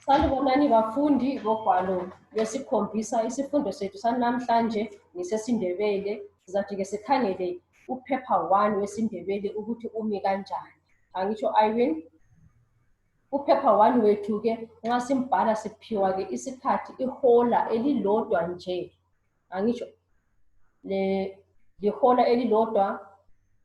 Sanibonani bafundi bogwalo lwesikhombisa isifundo sethu sanamhlanje ngisesindebele sizathi ke sikhangele uphepha 1 wesindebele ukuthi umi kanjani. Angisho Irene uphepha 1 wethu ke nxa simbhala siphiwa ke isikhathi ihola elilodwa nje. Angisho lihola elilodwa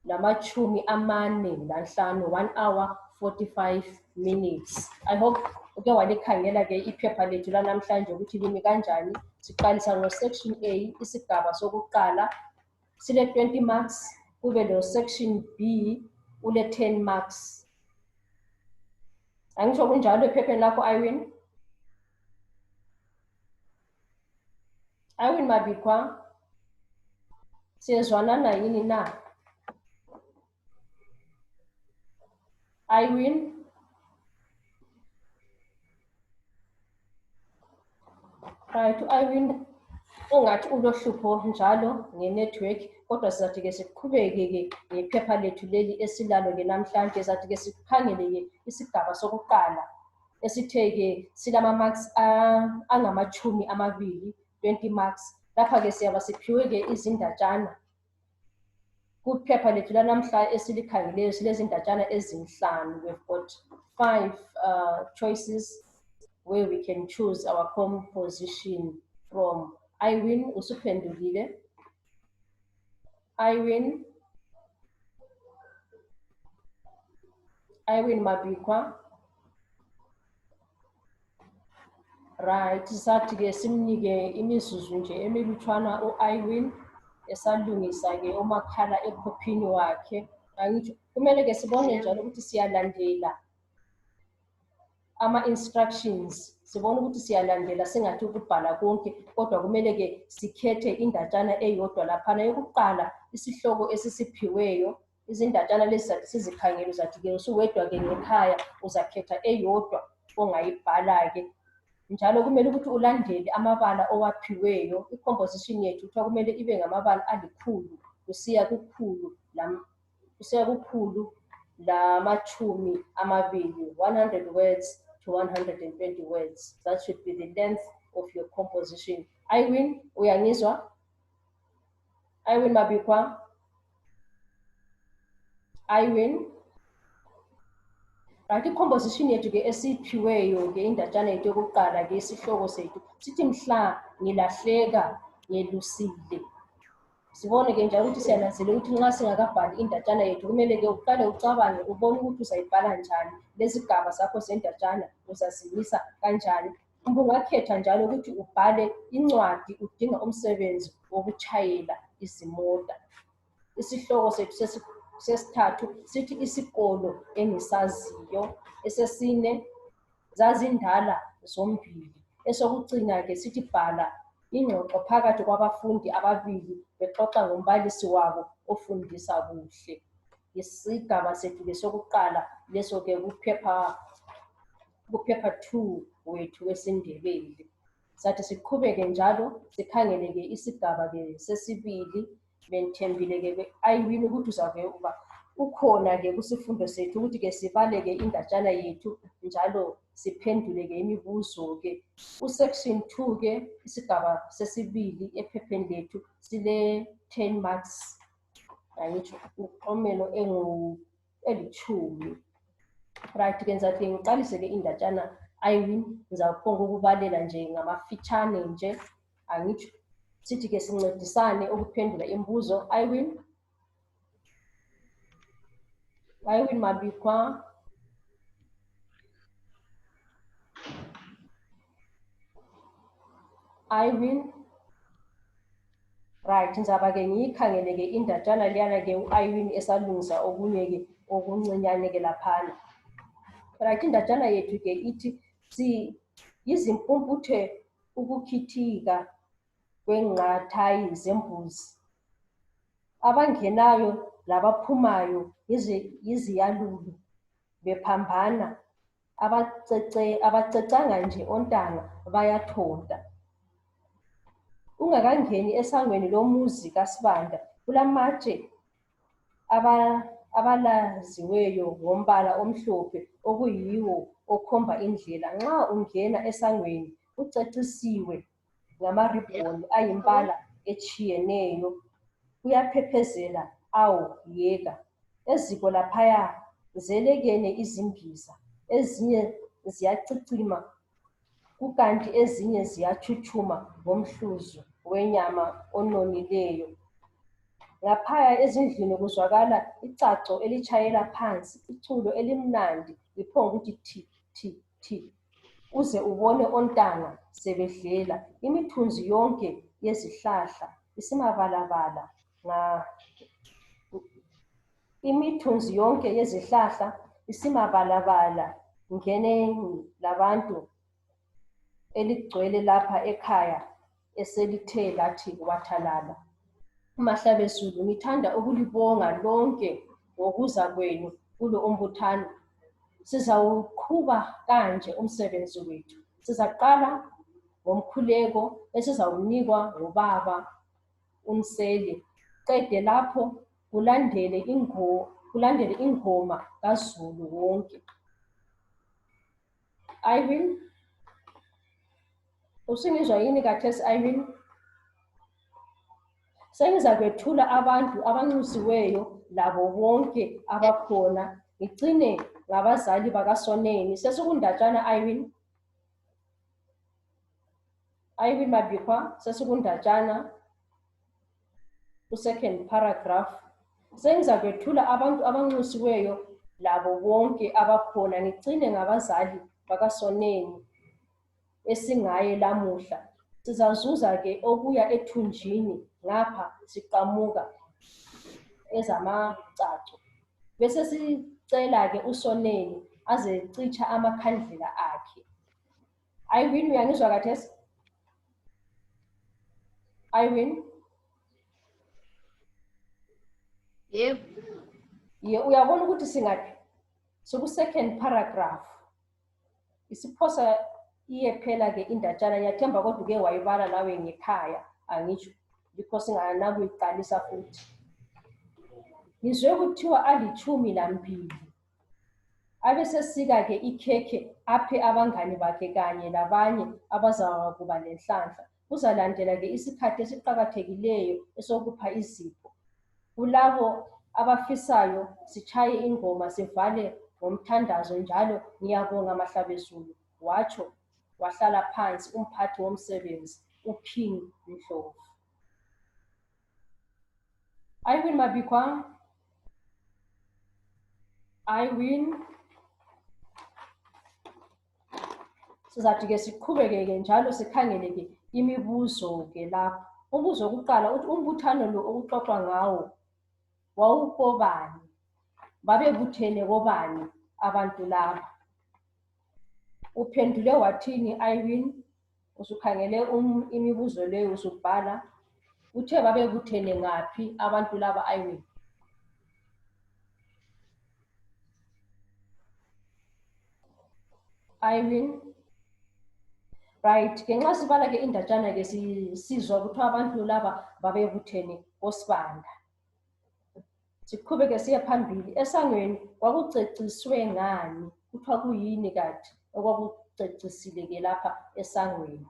lamachumi amane lanhlanu 1 hour 45 minutes. I hope uke walikhangela ke iphepha lethu lanamhlanje ukuthi limi kanjani. Siqalisa ngo section A isigaba sokuqala sile 20 marks, kube lo section B ule 10 marks. Angisho kunjalo ephepheni lakho Irene? Irene Mabikwa, siyezwanana yini na? Irene? Right, Irene, ungathi ulohlupho njalo nge-network, kodwa sizathi ke siqhubeke ke ngephepha lethu leli esilalo ke namhlanje. Sizathi ke sikhangele ke isigaba sokuqala esithe ke silama marks angamachumi amabili 20 marks. Lapha ke siyaba siphiwe ke izindatshana. Kuphepha lethu lanamhlanje esilikhangeleyo silezindatshana ezinhlanu. We've got 5 choices where we can choose our composition from. Irene usuphendulile. Irene Mabikwa. Right, sathi ke simnike imizuzu nje emilutshwana u-Irene esalungisa ke umakhala ekhophini wakhe. Angithi kumele ke sibone njalo ukuthi siyalandela ama-instructions, sibona ukuthi siyalandela singathi ukubhala konke, kodwa kumele ke sikhethe indatshana eyodwa laphana yokuqala isihloko esisiphiweyo. Izindatshana lezi zathi sizikhangele, uzathi ke usuwedwa ke ngekhaya uzakhetha eyodwa ongayibhala ke. Njalo kumele ukuthi ulandele amabala owaphiweyo. I-composition yethu kuthiwa kumele ibe ngamabala alikhulu kusiya kukhulu lamachumi amabili, 100 words to 120 words. That should be the length of your composition. Irene, uyangizwa? Irene Mabikwa? Irene? Right, i-composition yethu ke esiphiweyo ke indatshana yethu yokuqala ke isihloko sethu sithi mhla ngilahleka ngelusile. Sibone ke njalo ukuthi siyananzelela ukuthi nxa singakabhali indatshana yethu kumele ke uqale ucabange ubone ukuthi uzayibhala njani, lezigaba zakho zendatshana uzazimisa kanjani. Ungakhetha njalo ukuthi ubhale incwadi udinga umsebenzi wokutshayela izimota. Isihloko sethu sesithathu sithi isikolo engisaziyo. Esesine zazindala zombili. Esokugcina ke sithi bhala ingxoxo phakathi kwabafundi ababili bexoxa ngombalisi wabo ofundisa kuhle. Isigaba sethu lesokuqala leso ke kuphepha 2 wethu wesindebele. Sathi siqhubeke njalo sikhangele ke isigaba ke sesibili. Benthembile ke Irene ukuthi uzabe uba ukhona ke kusifundo sethu ukuthi ke sibale ke indatshana yethu njalo siphendule ke imibuzo ke. Section 2 ke isigaba sesibili ephepheni lethu sile 10 marks. Angisho umqomelo elithumi. Right, ke ngizathi ngiqalise ke indatshana Irene, ngizawuphonga ukubalela nje ngamafitshane nje. Angisho sithi ke sincedisane ukuphendula imibuzo. Irene Mabikwa? Irene? Right, ngizaba ke ngiyikhangele ke indatshana liyana ke u-Irene esalungisa okunye ke okuncinyane ke laphana. Right, indatshana yethu ke ithi izimpumputhe ukukhithika kwenqathayi zembuzi. Abangenayo labaphumayo yiziyalulu bephambana. Abacecanga nje ontanga bayathonta. Ungakangeni esangweni lomuzi kaSibanda kulamatshe abalaziweyo ngombala omhlophe okuyiwo okhomba indlela. Nxa ungena esangweni ucecisiwe ngamaribhoni ayimbala etshiyeneyo, uyaphephezela, awu yeka. Eziko laphaya zelekene izimbiza, ezinye ziyacicima kukanti ezinye ziyachuchuma ngomhluzu wenyama ononileyo. Ngaphaya ezindlini kuzwakala icaco elitshayela phansi, iculo elimnandi liphonguthi thi thi thi, uze ubone ontanga sebedlela. Imithunzi yonke yezihlahla isimabalabala imithunzi yonke yezihlahla isimabalabala ngeneni labantu eligcwele lapha ekhaya eselithe lathi wathalala. Mahlabezulu, ngithanda ukulibonga lonke ngokuza kwenu kulo umbuthano. Sizawuqhuba kanje umsebenzi wethu. Sizaqala ngomkhuleko esizawunikwa ngubaba uMsele. Qede lapho kulandele ingoma kaZulu wonke. Irene, usingizwa yini kathesi Irene? Sengizakwethula abantu abanxusiweyo labo bonke abakhona, ngicine ngabazali bakaSoneni. Sesikundatshana Irene? Irene Mabikwa, sesikundatshana ku-second paragraph. Sengizakwethula abantu abanxusiweyo labo bonke abakhona, ngicine ngabazali bakaSoneni esingaye lamuhla. Sizazuza ke okuya ethunjini ngapha siqamuka ezamacaco. Bese sicela ke uSoneni azecitsha amakhandlela akhe. Irene, uyangizwa kathesi? Irene? Yebo. Ye, uyabona ukuthi singaphi? Siku-second paragraph. Isiphosa iyephela ke indatshana. Ngiyathemba kodwa uke wayibala nawe ngekhaya, angitsho, because nganakuyiqalisa futhi. Ngizwe kuthiwa 12 abesesika ke ikhekhe aphe abangani bakhe kanye labanye abazakuba lenhlanhla. Kuzalandela ke isikhathi esiqhakathekileyo esokupha izipho. Kulabo abafisayo sitshaye ingoma sivale ngomthandazo njalo. Ngiyabonga Mahlabezulu, watsho wahlala phansi umphathi womsebenzi uPing Ndlovu. Irene Mabikwa. Irene. Sizathi ke siqhubeke ke njalo sikhangele ke imibuzo ke lapha. Umbuzo wokuqala uthi umbuthano lo okuxoxwa ngawo wawukobani? Babebuthene kobani abantu laba? Uphendule wathini Irene? Usukhangele imibuzo leyo usubhala. Uthe babebuthene ngaphi abantu laba Irene? Irene. Right, ke nxa sibala ke indatshana ke sizwa kuthiwa abantu laba babebuthene koSibanda. Siqhubeke siye phambili. Esangweni kwakuceciswe ngani? Kuthiwa kuyini kanti okwakucecisile ke lapha esangweni?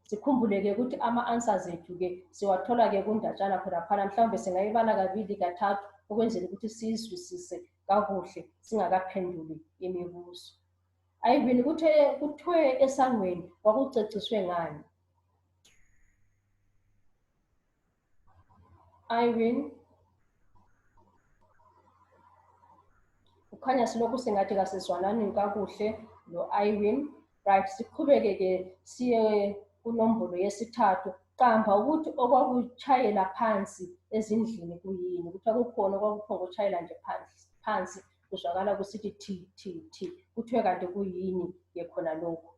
Sikhumbule ke ukuthi ama-answers ethu ke siwathola ke kundatshana khonaphana. Mhlawumbe singayibala kabili kathathu ukwenzela ukuthi siyizwisise kakuhle singakaphenduli imibuzo. Irene, kuthiwe esangweni kwakuceciswe ngani? Irene. Kukhanya silokhu singathi kasizwanani kakuhle lo Irene. Right, siqhubeke ke siye kunombolo yesithathu. Qamba ukuthi okwakutshayela phansi ezindlini kuyini? Kuthiwa kukhona okwakuphongutshayela nje phansi kuzwakala kusithi thi thi thi. Kuthiwe kanti kuyini ke khona lokho?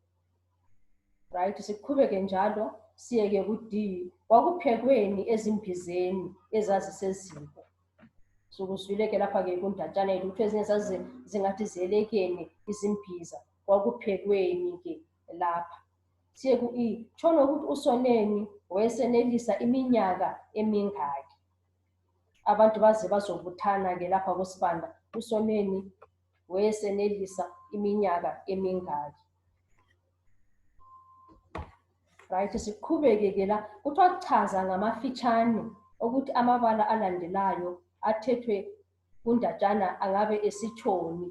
Right, siqhubeke njalo siyeke ku-D. Kwakuphekweni ezimbizeni ezaziseziko. Sokuzwile ke lapha ke kundatshana yethu ukuthi ezinye zingathi zelekene izimbiza. Kwakuphekweni ke lapha. Siye ku-E. Tshono ukuthi uSoneni wayesenelisa iminyaka emingaki abantu baze bazobuthana ke lapha koSibanda? uSoneni wesenelisa iminyaka emingaki. Right, siqhubeke-ke la kuthiwa chaza ngamafitshane ukuthi amabala alandelayo athethwe kundatshana angabe esitshoni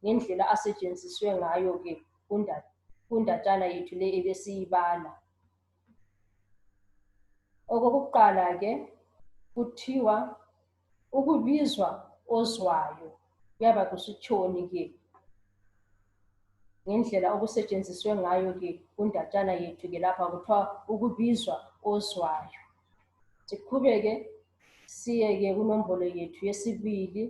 ngendlela asetshenziswe ngayo-ke kundatshana yethu le ebesiyibala. Okokuqala-ke kuthiwa ukubizwa ozwayo kuyaba kusitshoni-ke ngendlela okusetshenziswe ngayo-ke kundatshana yethu-ke lapha kuthiwa ukubizwa ozwayo. Siqhubeke siye-ke kunombolo yethu yesibili.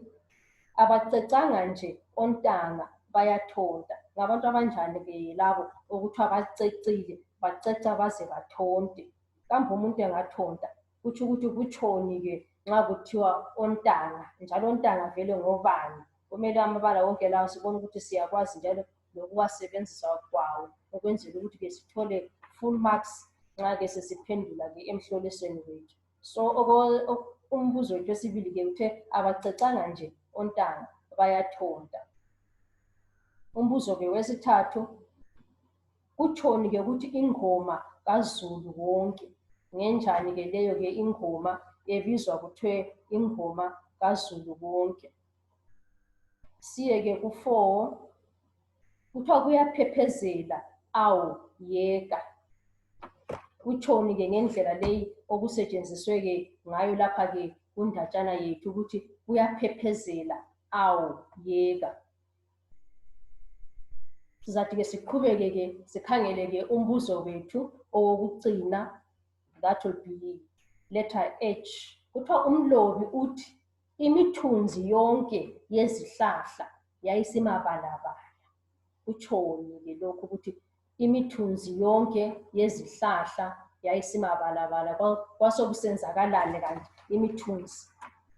Abacecanga nje ontanga bayathonta. Ngabantu abanjani-ke labo okuthiwa bacecile, baceca baze bathonte? Kambe umuntu engathonta kutsho ukuthi kutshoni-ke nxa kuthiwa ontanga, njalo ontanga vele ngobani? Kumele amabala wonke lawo sibone ukuthi siyakwazi njalo nokuwasebenzisa kwawo ukwenzela ukuthi-ke sithole full marks nxa-ke sesiphendula-ke emhlolisweni wethu. So umbuzo wethu wesibili-ke uthe abacecanga nje ontanga bayathonta. Umbuzo-ke wesithathu, kutshoni-ke ukuthi ingoma kaZulu wonke? Ngenjani-ke leyo-ke ingoma ebizwa kuthiwe ingoma kaZulu wonke? Siye-ke ku-4, kuthiwa kuyaphephezela, awu yeka. Kutshoni-ke ngendlela leyi okusetshenziswe-ke ngayo lapha-ke kundatshana yethu ukuthi kuyaphephezela, awu yeka. Sizathi-ke siqhubeke-ke sikhangele-ke umbuzo wethu owokucina, that will be letter H. Kuthiwa umlobi uthi imithunzi yonke yezihlahla yayisimabalabala. Kutshoni-ke lokhu ukuthi imithunzi yonke yezihlahla yayisimabalabala? Kwasokusenzakalani kanti imithunzi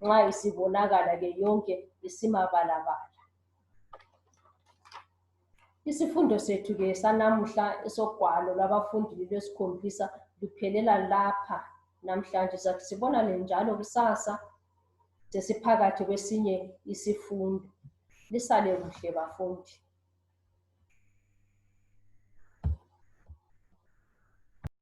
nxa isibonakala-ke yonke isimabalabala? Isifundo sethu-ke sanamuhla esogwalo lwabafundi lwesikhombisa luphelela lapha namhlanje. Sathi sibonane njalo kusasa sesiphakathi kwesinye isifundo. Lisale kuhle bafundi.